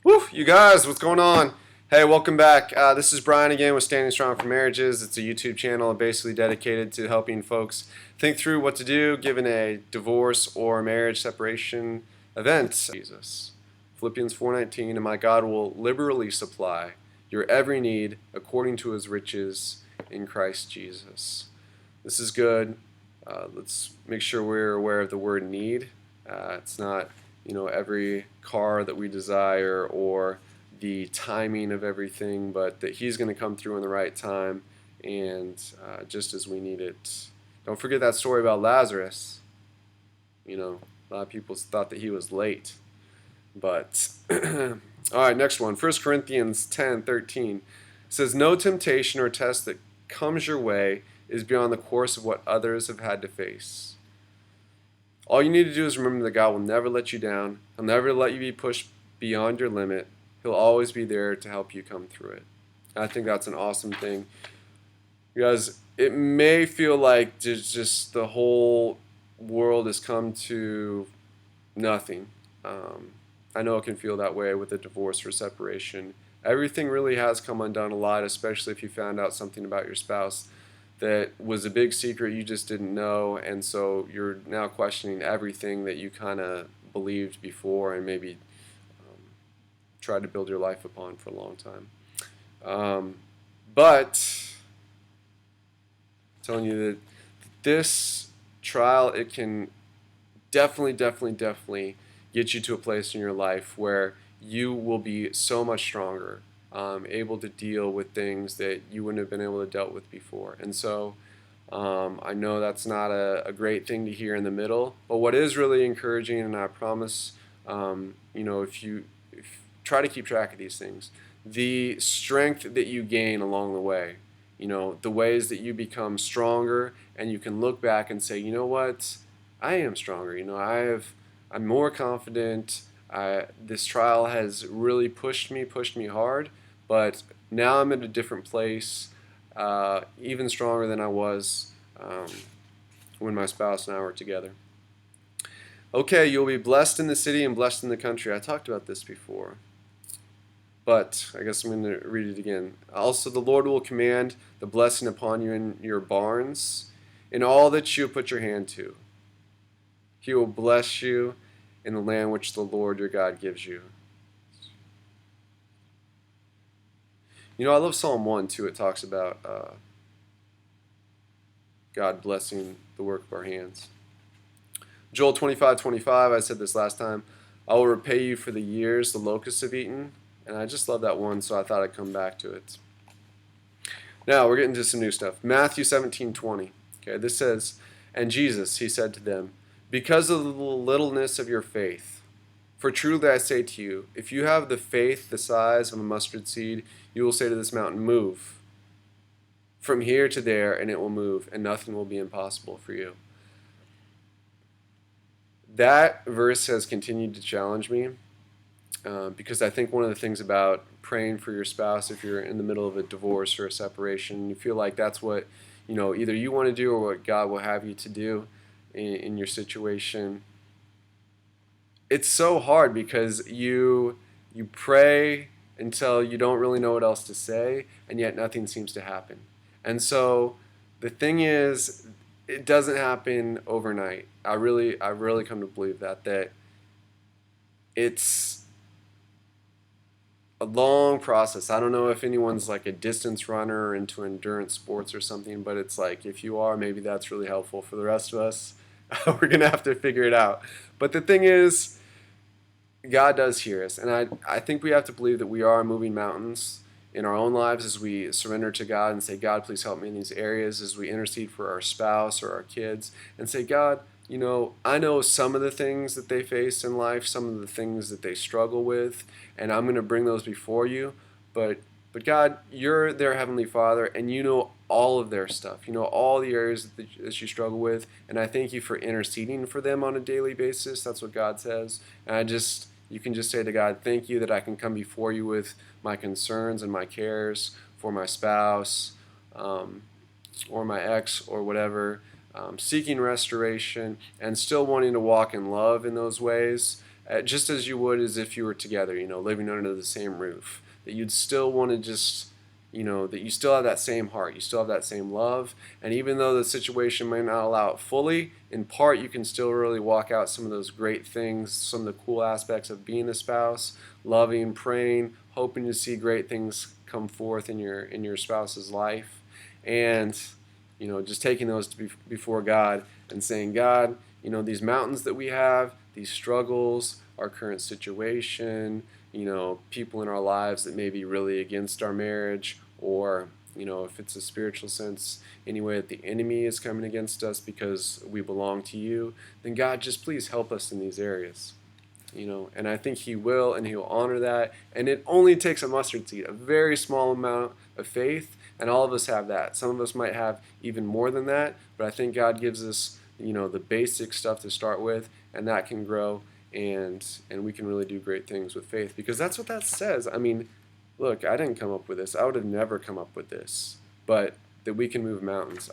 Woo, you guys, what's going on? Hey, welcome back. This is Brian again with Standing Strong for Marriages. It's a YouTube channel basically dedicated to helping folks think through what to do given a divorce or marriage separation event. Jesus. Philippians 4:19, and my God will liberally supply your every need according to his riches in Christ Jesus. This is good. Let's make sure we're aware of the word need. It's not every car that we desire or the timing of everything, but that he's going to come through in the right time and just as we need it. Don't forget that story about Lazarus. A lot of people thought that he was late, but all right, next one. 1 Corinthians 10:13 says, no temptation or test that comes your way is beyond the course of what others have had to face. All you need to do is remember that God will never let you down. He'll never let you be pushed beyond your limit. He'll always be there to help you come through it. I think that's an awesome thing. Because it may feel like just the whole world has come to nothing. I know it can feel that way with a divorce or separation. Everything really has come undone a lot, especially if you found out something about your spouse that was a big secret you just didn't know, and so you're now questioning everything that you kind of believed before and maybe tried to build your life upon for a long time. But I'm telling you that this trial, it can definitely get you to a place in your life where you will be so much stronger, able to deal with things that you wouldn't have been able to deal with before. And so I know that's not a great thing to hear in the middle, but what is really encouraging, and I promise, if try to keep track of these things, the strength that you gain along the way, the ways that you become stronger, and you can look back and say, you know what, I am stronger. I'm more confident. This trial has really pushed me hard, but now I'm in a different place, even stronger than I was when my spouse and I were together. Okay, you'll be blessed in the city and blessed in the country. I talked about this before, but I guess I'm going to read it again. Also, the Lord will command the blessing upon you in your barns, in all that you put your hand to. He will bless you in the land which the Lord your God gives you. I love Psalm 1 too. It talks about God blessing the work of our hands. Joel 25:25, I said this last time, I will repay you for the years the locusts have eaten. And I just love that one, so I thought I'd come back to it. Now, we're getting to some new stuff. Matthew 17:20. Okay, this says, and Jesus, he said to them, because of the littleness of your faith, for truly I say to you, if you have the faith the size of a mustard seed, you will say to this mountain, move from here to there, and it will move, and nothing will be impossible for you. That verse has continued to challenge me because I think one of the things about praying for your spouse, if you're in the middle of a divorce or a separation, you feel like that's what either you want to do or what God will have you to do in your situation. It's so hard because you pray until you don't really know what else to say, and yet nothing seems to happen. And so the thing is, it doesn't happen overnight. I really come to believe that it's a long process. I don't know if anyone's like a distance runner or into endurance sports or something, but it's like if you are, maybe that's really helpful. For the rest of us, we're going to have to figure it out. But the thing is, God does hear us, and I think we have to believe that we are moving mountains in our own lives as we surrender to God and say, God, please help me in these areas, as we intercede for our spouse or our kids and say, God, I know some of the things that they face in life, some of the things that they struggle with, and I'm going to bring those before you. But God, you're their Heavenly Father, and you know all of their stuff. You know all the areas that you struggle with, and I thank you for interceding for them on a daily basis. That's what God says. And you can just say to God, thank you that I can come before you with my concerns and my cares for my spouse or my ex or whatever, seeking restoration and still wanting to walk in love in those ways just as you would as if you were together, living under the same roof. That you'd still want to just, that you still have that same heart, you still have that same love, and even though the situation might not allow it fully, in part you can still really walk out some of those great things, some of the cool aspects of being a spouse, loving, praying, hoping to see great things come forth in your spouse's life, and just taking those before God and saying, God, these mountains that we have, these struggles, our current situation, people in our lives that may be really against our marriage, or if it's a spiritual sense, anyway, that the enemy is coming against us because we belong to you, then God, just please help us in these areas. And I think he will, and he'll honor that. And it only takes a mustard seed, a very small amount of faith, and all of us have that. Some of us might have even more than that, but I think God gives us, the basic stuff to start with, and that can grow, and we can really do great things with faith, because that's what that says. I mean, look, I didn't come up with this. I would have never come up with this, but that we can move mountains.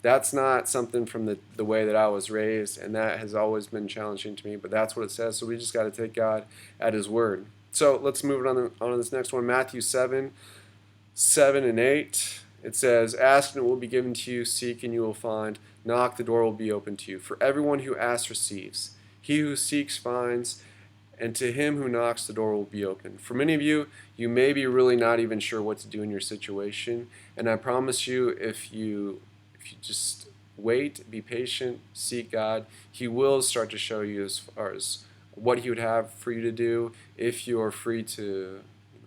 That's not something from the way that I was raised, and that has always been challenging to me, but that's what it says, so we just got to take God at his word. So let's move on to this next one, Matthew 7 and 8. It says, ask and it will be given to you, seek and you will find, knock, the door will be open to you. For everyone who asks receives, he who seeks finds, and to him who knocks the door will be open. For many of you, you may be really not even sure what to do in your situation, and I promise you, if you just wait, be patient, seek God, he will start to show you as far as what he would have for you to do. If you are free to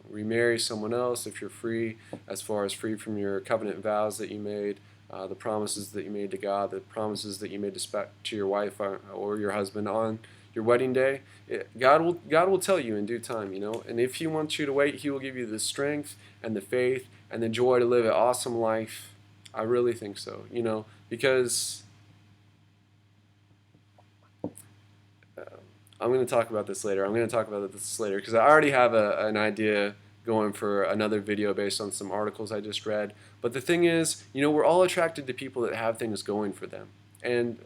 remarry someone else, if you're free as far as free from your covenant vows that you made, the promises that you made to God, the promises that you made to your wife or your husband on your wedding day, God will tell you in due time, and if he wants you to wait, he will give you the strength and the faith and the joy to live an awesome life. I really think so, because I'm going to talk about this later. Because I already have an idea going for another video based on some articles I just read. But the thing is, we're all attracted to people that have things going for them. And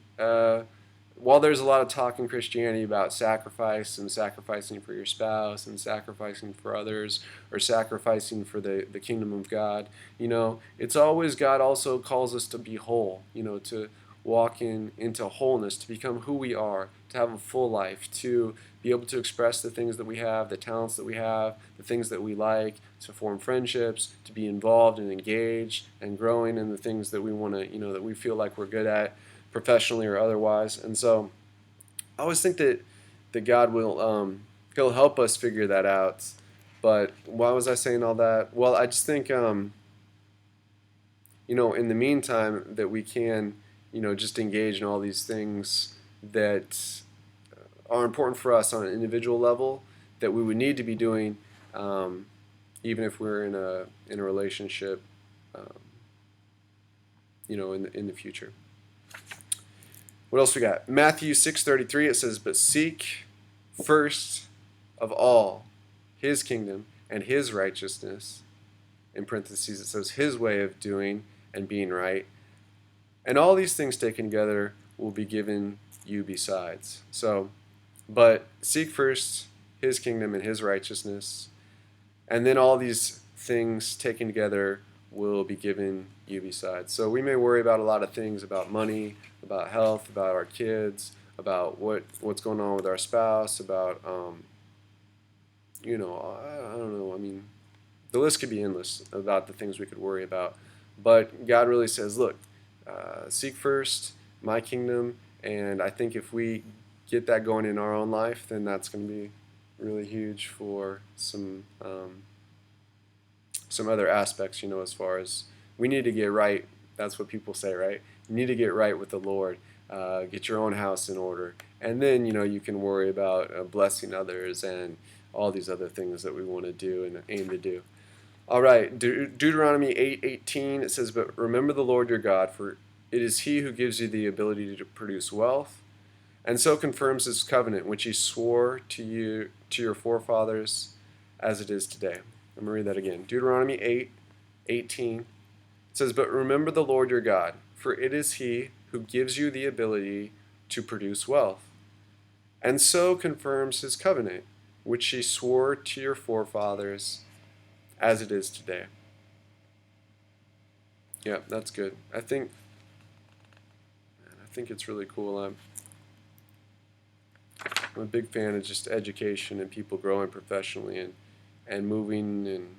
while there's a lot of talk in Christianity about sacrifice and sacrificing for your spouse and sacrificing for others or sacrificing for the kingdom of God, it's always God also calls us to be whole, to walk into wholeness, to become who we are, to have a full life, to be able to express the things that we have, the talents that we have, the things that we like, to form friendships, to be involved and engaged and growing in the things that we want to, that we feel like we're good at, professionally or otherwise. And so I always think that God will he'll help us figure that out. But why was I saying all that? Well, I just think in the meantime that we can just engage in all these things that are important for us on an individual level that we would need to be doing even if we're in a relationship in the future. What else we got? Matthew 6:33, it says, but seek first of all his kingdom and his righteousness. In parentheses, it says his way of doing and being right. And all these things taken together will be given you besides. So, but seek first his kingdom and his righteousness, and then all these things taken together will be given you besides. So we may worry about a lot of things, about money, about health, about our kids, about what's going on with our spouse, about I don't know. I mean, the list could be endless about the things we could worry about. But God really says, look, seek first my kingdom, and I think if we get that going in our own life, then that's going to be really huge for some other aspects, as far as we need to get right. That's what people say, right? You need to get right with the Lord, get your own house in order, and then, you can worry about blessing others and all these other things that we want to do and aim to do. All right, Deuteronomy 8:18, it says, but remember the Lord your God, for it is he who gives you the ability to produce wealth, and so confirms his covenant, which he swore to your forefathers as it is today. I'm going to read that again. Deuteronomy 8:18, it says, but remember the Lord your God, for it is he who gives you the ability to produce wealth, and so confirms his covenant, which he swore to your forefathers, as it is today. Yeah, that's good. I think it's really cool. I'm a big fan of just education and people growing professionally and moving and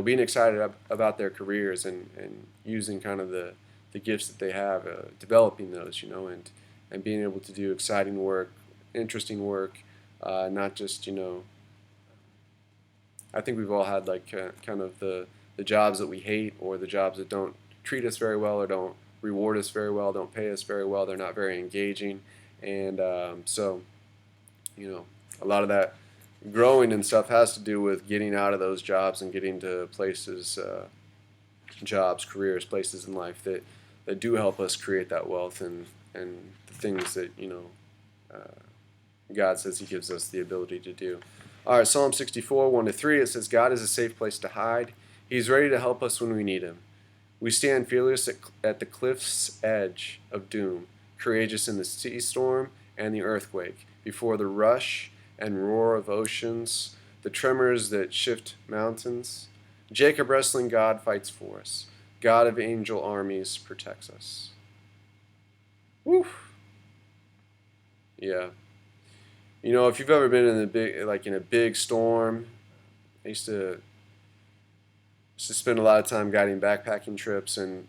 being excited about their careers and using kind of the gifts that they have, developing those, and being able to do exciting work, interesting work, not just, I think we've all had like kind of the jobs that we hate or the jobs that don't treat us very well or don't reward us very well, don't pay us very well, they're not very engaging. And so, a lot of that growing and stuff has to do with getting out of those jobs and getting to places, jobs, careers, places in life that do help us create that wealth and the things that, uh, God says He gives us the ability to do. All right, Psalm 64, 1-3, it says, God is a safe place to hide. He's ready to help us when we need Him. We stand fearless at the cliff's edge of doom, courageous in the sea storm and the earthquake, before the rush and roar of oceans, the tremors that shift mountains. Jacob wrestling God fights for us. God of angel armies protects us. Woo! Yeah. If you've ever been in a big storm, I used to spend a lot of time guiding backpacking trips, and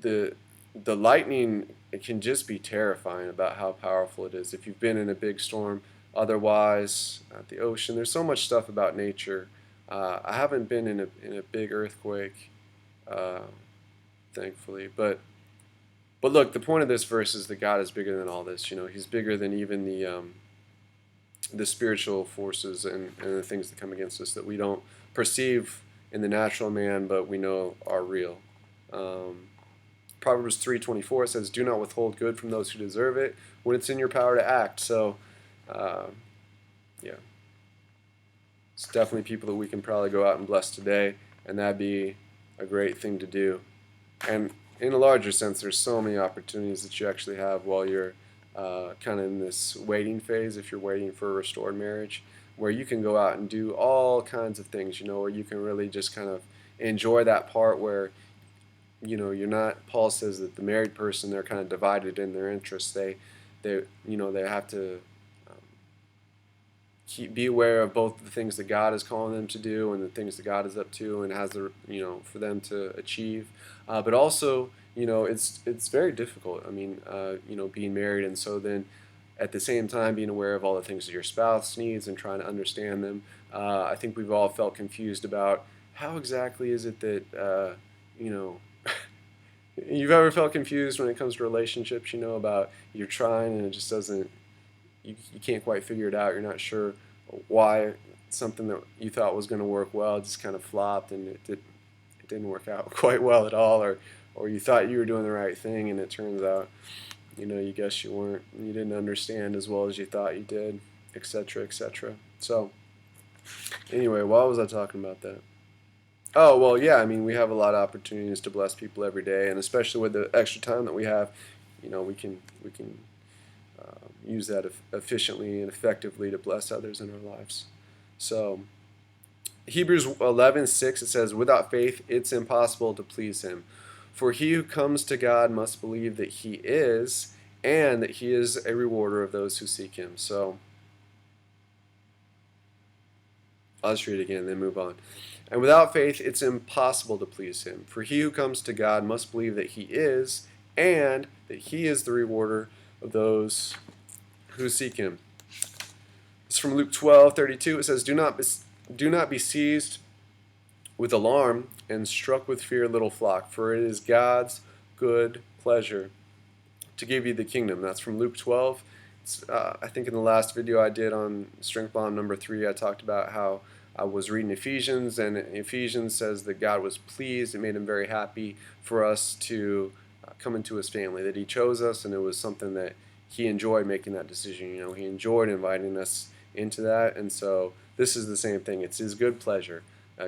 the the lightning, it can just be terrifying about how powerful it is. If you've been in a big storm, otherwise at the ocean, there's so much stuff about nature. I haven't been in a big earthquake, uh, thankfully, but look, the point of this verse is that God is bigger than all this. He's bigger than even the spiritual forces and the things that come against us that we don't perceive in the natural man, but we know are real. Um, Proverbs 3:24 says, "Do not withhold good from those who deserve it when it's in your power to act." So, uh, yeah, it's definitely people that we can probably go out and bless today, and that'd be a great thing to do. And in a larger sense, there's so many opportunities that you actually have while you're kind of in this waiting phase, if you're waiting for a restored marriage, where you can go out and do all kinds of things, where you can really just kind of enjoy that part where, you're not, Paul says that the married person, they're kind of divided in their interests. They have to be aware of both the things that God is calling them to do and the things that God is up to and has for them to achieve. But also, it's very difficult. I mean, being married, and so then at the same time being aware of all the things that your spouse needs and trying to understand them. I think we've all felt confused about how exactly is it that you've ever felt confused when it comes to relationships. About you're trying and it just doesn't. You can't quite figure it out. You're not sure why something that you thought was going to work well just kind of flopped, and it didn't work out quite well at all, or you thought you were doing the right thing and it turns out you guess you weren't, you didn't understand as well as you thought you did, etc., etc. So anyway, why was I talking about that? Oh, well, yeah, I mean, we have a lot of opportunities to bless people every day, and especially with the extra time that we have, we can use that efficiently and effectively to bless others in our lives. So Hebrews 11:6, it says, "Without faith it's impossible to please Him. For he who comes to God must believe that He is, and that He is a rewarder of those who seek Him." So I'll just read it again and then move on. "And without faith it's impossible to please Him. For he who comes to God must believe that He is, and that He is the rewarder of those who seek Him." It's from Luke 12:32. It says, Do not be seized with alarm and struck with fear, little flock, for it is God's good pleasure to give you the kingdom." That's from Luke 12. I think in the last video I did on Strength Bomb number 3, I talked about how I was reading Ephesians, and Ephesians says that God was pleased. It made Him very happy for us to come into His family, that He chose us, and it was something that He enjoyed making that decision. He enjoyed inviting us into that, and so this is the same thing. It's His good pleasure.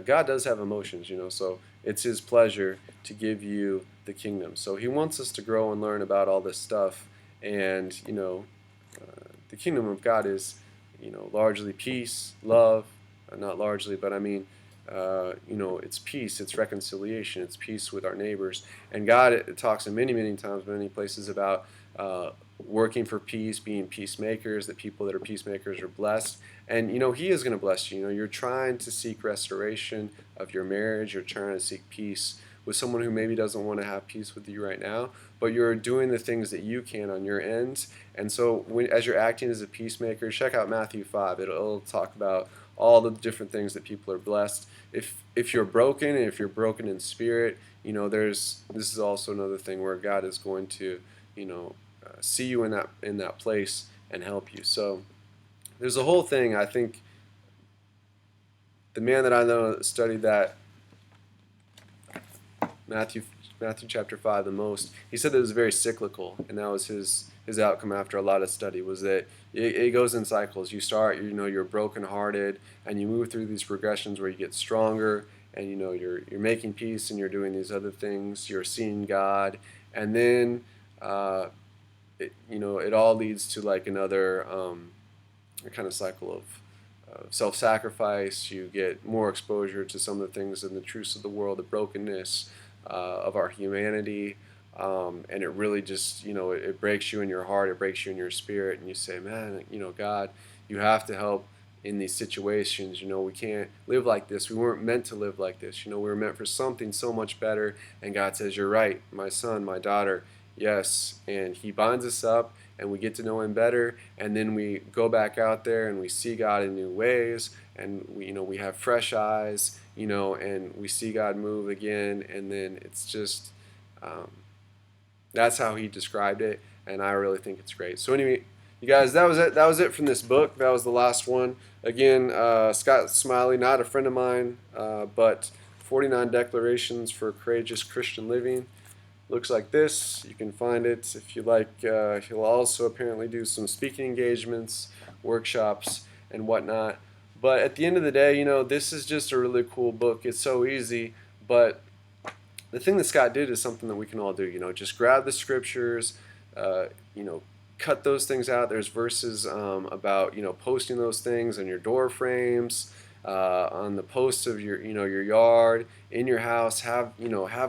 God does have emotions, so it's His pleasure to give you the kingdom. So He wants us to grow and learn about all this stuff, and the kingdom of God is, largely peace, love, not largely, but I mean, it's peace, it's reconciliation, it's peace with our neighbors. And God it talks in many, many times, many places about working for peace, being peacemakers, that people that are peacemakers are blessed. And, He is going to bless you. You're trying to seek restoration of your marriage, you're trying to seek peace with someone who maybe doesn't want to have peace with you right now, but you're doing the things that you can on your end. And so as you're acting as a peacemaker, check out Matthew 5. It'll talk about all the different things that people are blessed. If you're broken, and if you're broken in spirit, this is also another thing where God is going to, see you in that place and help you. So there's a whole thing. I think the man that I know that studied that Matthew Matthew chapter 5 the most, he said that it was very cyclical, and that was his outcome after a lot of study, was that it goes in cycles. You start, you're brokenhearted, and you move through these progressions where you get stronger, and you're making peace, and you're doing these other things. You're seeing God, and then it all leads to like another kind of cycle of self-sacrifice. You get more exposure to some of the things and the truths of the world, the brokenness of our humanity, and it really just it breaks you in your heart, it breaks you in your spirit, and you say, man, God, you have to help in these situations. We can't live like this. We weren't meant to live like this. We were meant for something so much better. And God says, you're right, my son, my daughter. Yes. And he binds us up, and we get to know him better, and then we go back out there and we see God in new ways, and we have fresh eyes, and we see God move again. And then it's just um, that's how he described it, and I really think it's great. So anyway, you guys, that was it from this book. That was the last one. Again, Scott Smiley, not a friend of mine, but 49 Declarations for Courageous Christian Living. Looks like this. You can find it if you like. He'll also apparently do some speaking engagements, workshops, and whatnot. But at the end of the day, this is just a really cool book. It's so easy, but the thing that Scott did is something that we can all do. Just grab the scriptures, uh, you know, cut those things out. There's verses about posting those things on your door frames, on the posts of your yard, in your house. Have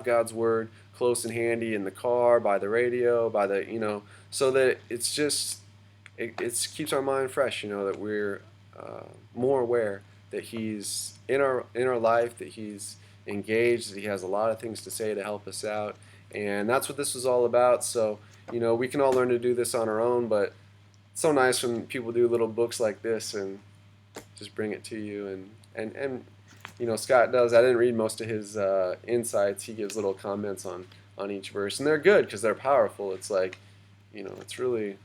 God's word close and handy in the car, by the radio, by the so that it's just it keeps our mind fresh. That we're more aware that He's in our life, that He's engaged, that He has a lot of things to say to help us out, and that's what this was all about. So we can all learn to do this on our own, but it's so nice when people do little books like this and just bring it to you. And Scott does. I didn't read most of his insights. He gives little comments on each verse, and they're good because they're powerful. It's like it's really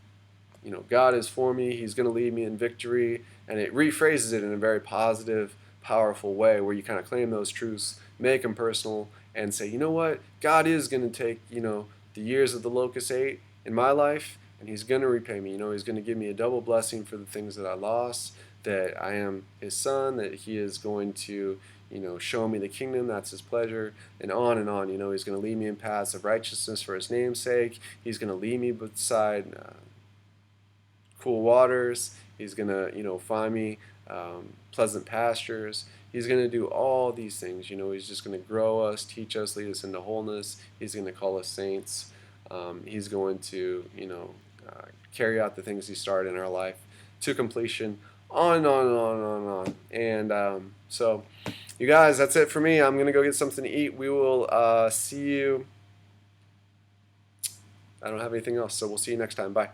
God is for me. He's going to lead me in victory, and it rephrases it in a very positive, powerful way where you kind of claim those truths, make them personal, and say, you know what, God is going to take the years of the locust ate in my life, and He's going to repay me. He's going to give me a double blessing for the things that I lost, that I am His son, that He is going to show me the kingdom, that's His pleasure, and on and on. He's going to lead me in paths of righteousness for His name's sake. He's going to lead me beside cool waters. He's going to find me pleasant pastures. He's going to do all these things. He's just going to grow us, teach us, lead us into wholeness. He's going to call us saints. He's going to carry out the things He started in our life to completion. On and on and on and on and on. And so, you guys, that's it for me. I'm going to go get something to eat. We will see you. I don't have anything else, so we'll see you next time. Bye.